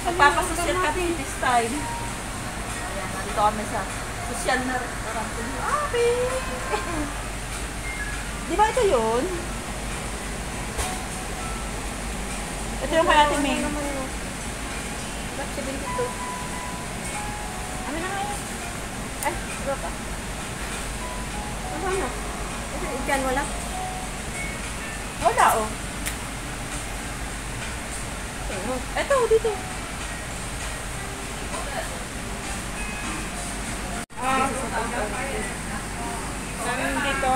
Magpapasosyal kami this time. Ayan, nandito kami sa social na restaurant. Happy! Di ba ito yun? Ito yung kay Ate Ming. Ba't 72? Ano na nga yun? Ay, iba pa. Ano na? Diyan wala? Wala oh. Ito, dito. Saan dito?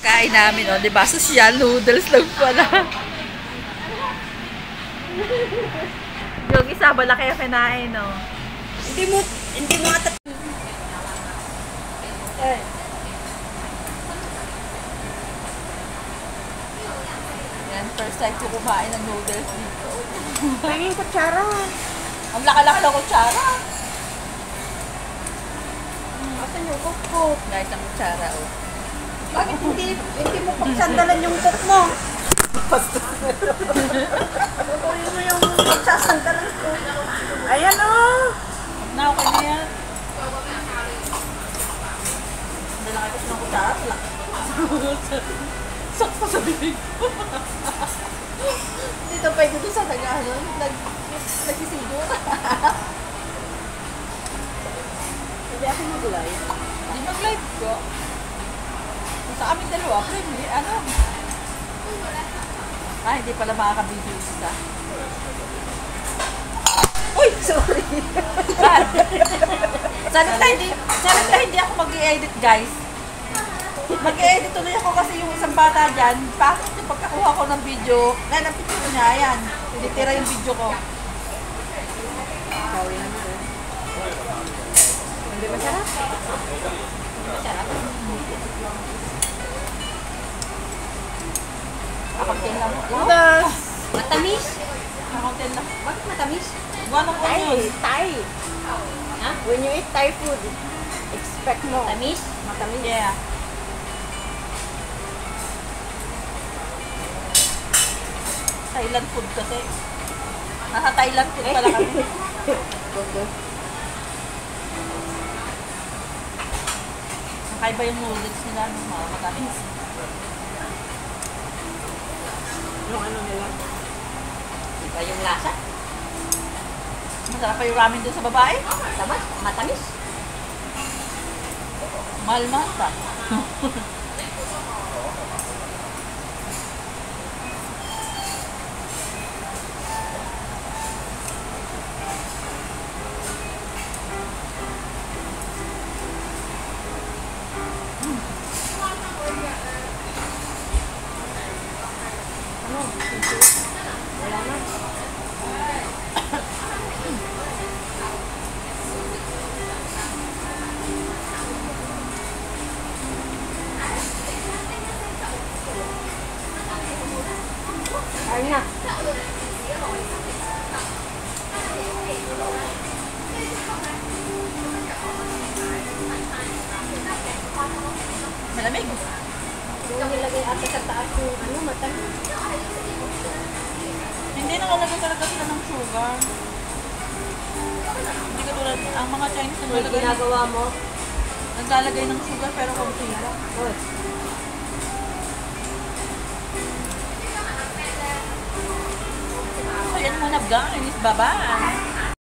Kain namin, oh, 'di ba? Social noodles lang pala. Yung isa bala kaya kinain, no. Hindi mo ata. Eh. Yan, first time ko kumain ng noodles dito. Pangin kutsara. Ang laki-laki ng kutsara. Asan yung cook? Guys, ang kutsara, oh. Bakit hindi mo pagsandalan yung cook mo? Tutuloy mo yung pagsasandalan ko. Ayan o! Na, okay na yan. Nalaki ko ng kutsara, laki. Sakto sa bibig ko. Dito pa ito sa Taganon. Nagsisigo. Hindi ako mag-live. Hindi mag-live ko. Sa aming dalawa, friendly, ano? Hindi pala makaka-video isa. Uy! Sorry! Sana hindi ako mag-i-edit, guys. Mag-i-edit tuloy ako kasi yung isang bata dyan, bakit yung pagkakuha ko ng video, ng picture niya, ayan, tinitira yung video ko. Sorry naman. Hindi masarap? Masarap? Akontin lang. Noodles! Matamis? Akontin lang. Bakit matamis? Guanong onion. Thai. Ha? When you eat Thai food, expect mo. Matamis? Matamis. Yeah. Thailand food kasi. Nasa Thailand food pala kami. Kakaiba yung noodles nila, mga matamis. Yung ano nila? Iba yung lasa? Masarap pa yung ramen doon sa babae. Tama? Matamis? Mahal-mahal pa. Wala na. Ayun na. Malamig. Yung nilagay ata sa taas yung ano, matamis. Hindi nakalagay talaga sila ng sugar. Hindi ka tulad, ang mga Chinese Yung naglalagay, ginagawa mo. naglalagay ng sugar pero konti lang. Oy. So yan muna guys, bye-bye!